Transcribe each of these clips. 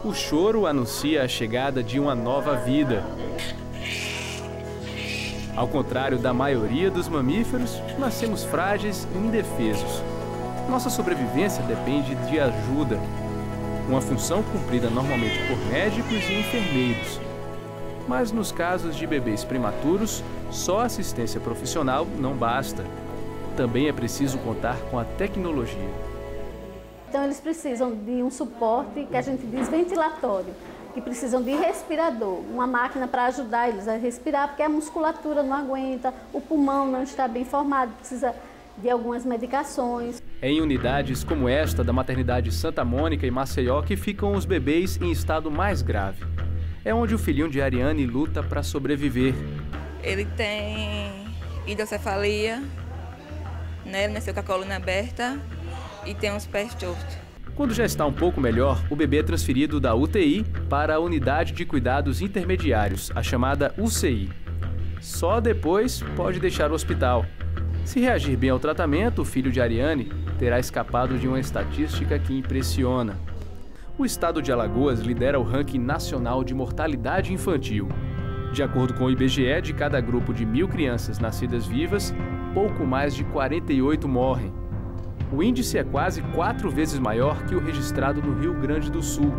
O choro anuncia a chegada de uma nova vida. Ao contrário da maioria dos mamíferos, nascemos frágeis e indefesos. Nossa sobrevivência depende de ajuda, uma função cumprida normalmente por médicos e enfermeiros. Mas nos casos de bebês prematuros, só assistência profissional não basta. Também é preciso contar com a tecnologia. Então eles precisam de um suporte que a gente diz ventilatório, que precisam de respirador, uma máquina para ajudar eles a respirar, porque a musculatura não aguenta, o pulmão não está bem formado, precisa de algumas medicações. É em unidades como esta da maternidade Santa Mônica e Maceió que ficam os bebês em estado mais grave. É onde o filhinho de Ariane luta para sobreviver. Ele tem hidrocefalia, né? Ele nasceu com a coluna aberta e tem uns pés tortos. Quando já está um pouco melhor, o bebê é transferido da UTI para a Unidade de Cuidados Intermediários, a chamada UCI. Só depois pode deixar o hospital. Se reagir bem ao tratamento, o filho de Ariane terá escapado de uma estatística que impressiona. O estado de Alagoas lidera o ranking nacional de mortalidade infantil. De acordo com o IBGE, de cada grupo de 1.000 crianças nascidas vivas, pouco mais de 48 morrem. O índice é quase 4 vezes maior que o registrado no Rio Grande do Sul,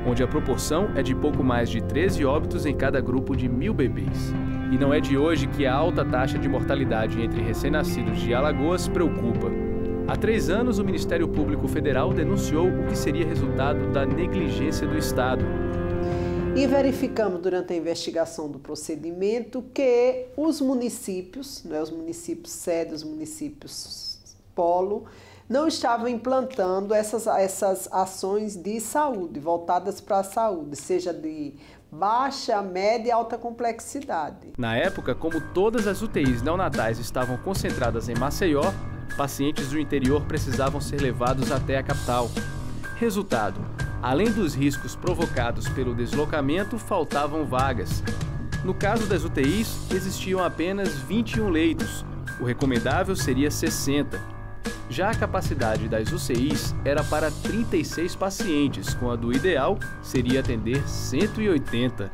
onde a proporção é de pouco mais de 13 óbitos em cada grupo de 1.000 bebês. E não é de hoje que a alta taxa de mortalidade entre recém-nascidos de Alagoas preocupa. Há 3 anos, o Ministério Público Federal denunciou o que seria resultado da negligência do Estado. E verificamos durante a investigação do procedimento que os municípios, os municípios sede, os municípios polo, não estavam implantando essas ações de saúde, voltadas para a saúde, seja de baixa, média e alta complexidade. Na época, como todas as UTIs neonatais estavam concentradas em Maceió, pacientes do interior precisavam ser levados até a capital. Resultado: além dos riscos provocados pelo deslocamento, faltavam vagas. No caso das UTIs, existiam apenas 21 leitos. O recomendável seria 60. Já a capacidade das UCIs era para 36 pacientes, com a do ideal seria atender 180.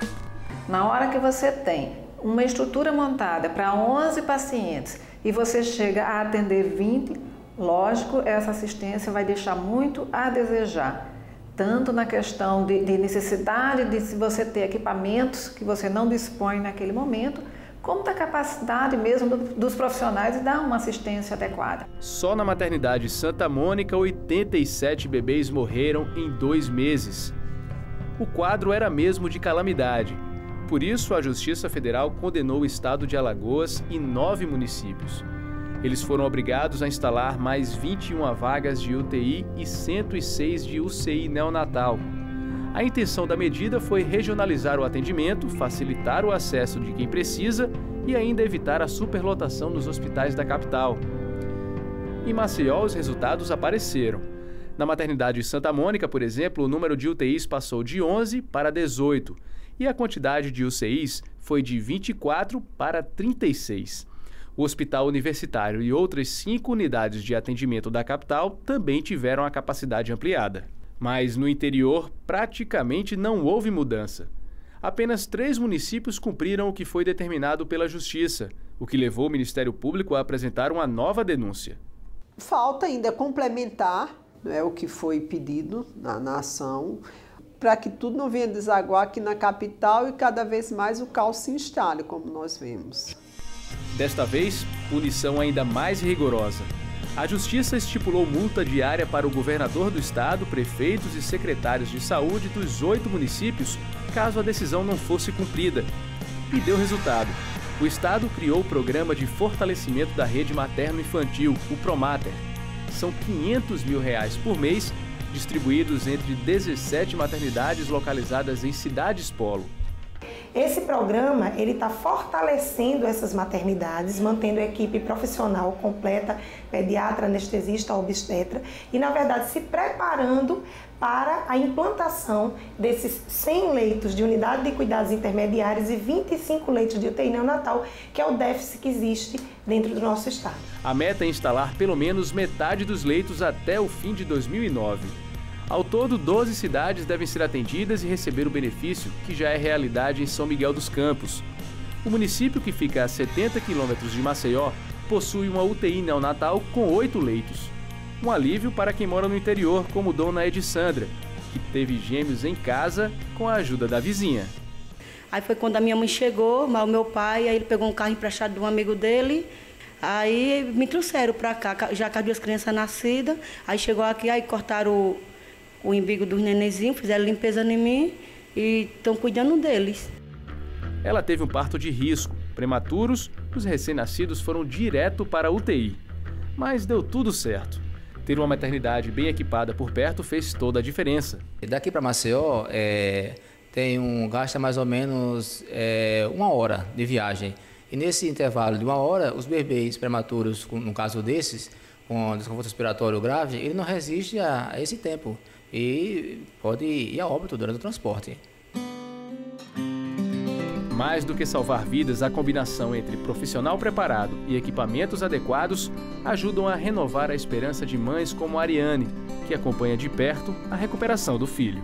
Na hora que você tem uma estrutura montada para 11 pacientes e você chega a atender 20, lógico, essa assistência vai deixar muito a desejar. Tanto na questão de necessidade de se você ter equipamentos que você não dispõe naquele momento, como da capacidade mesmo dos profissionais de dar uma assistência adequada. Só na maternidade Santa Mônica, 87 bebês morreram em 2 meses. O quadro era mesmo de calamidade. Por isso, a Justiça Federal condenou o estado de Alagoas e 9 municípios. Eles foram obrigados a instalar mais 21 vagas de UTI e 106 de UCI neonatal. A intenção da medida foi regionalizar o atendimento, facilitar o acesso de quem precisa e ainda evitar a superlotação nos hospitais da capital. Em Maceió, os resultados apareceram. Na maternidade Santa Mônica, por exemplo, o número de UTIs passou de 11 para 18 e a quantidade de UCIs foi de 24 para 36. O Hospital Universitário e outras 5 unidades de atendimento da capital também tiveram a capacidade ampliada. Mas no interior, praticamente não houve mudança. Apenas 3 municípios cumpriram o que foi determinado pela Justiça, o que levou o Ministério Público a apresentar uma nova denúncia. Falta ainda complementar o que foi pedido na ação, para que tudo não venha desaguar aqui na capital e cada vez mais o caos se instale, como nós vemos. Desta vez, punição ainda mais rigorosa. A Justiça estipulou multa diária para o governador do estado, prefeitos e secretários de saúde dos 8 municípios, caso a decisão não fosse cumprida. E deu resultado. O estado criou o Programa de Fortalecimento da Rede Materno-Infantil, o Promater. São R$500 mil por mês, distribuídos entre 17 maternidades localizadas em cidades polo. Esse programa ele está fortalecendo essas maternidades, mantendo a equipe profissional completa, pediatra, anestesista, obstetra, e na verdade se preparando para a implantação desses 100 leitos de unidade de cuidados intermediários e 25 leitos de UTI neonatal, que é o déficit que existe dentro do nosso estado. A meta é instalar pelo menos metade dos leitos até o fim de 2009. Ao todo, 12 cidades devem ser atendidas e receber o benefício, que já é realidade em São Miguel dos Campos. O município, que fica a 70 quilômetros de Maceió, possui uma UTI neonatal com 8 leitos. Um alívio para quem mora no interior, como Dona Edissandra, que teve gêmeos em casa com a ajuda da vizinha. Aí foi quando a minha mãe chegou, mas o meu pai, aí ele pegou um carro emprestado de um amigo dele, aí me trouxeram para cá, já com as 2 crianças nascidas. Aí chegou aqui, aí cortaram o umbigo dos nenenzinhos, fizeram limpeza em mim e estão cuidando deles. Ela teve um parto de risco. Prematuros, os recém-nascidos foram direto para a UTI. Mas deu tudo certo. Ter uma maternidade bem equipada por perto fez toda a diferença. Daqui para Maceió, gasta mais ou menos 1 hora de viagem. E nesse intervalo de 1 hora, os bebês prematuros, no caso desses, com desconforto respiratório grave, ele não resiste a esse tempo e pode ir a óbito durante o transporte. Mais do que salvar vidas, a combinação entre profissional preparado e equipamentos adequados ajudam a renovar a esperança de mães como a Ariane, que acompanha de perto a recuperação do filho.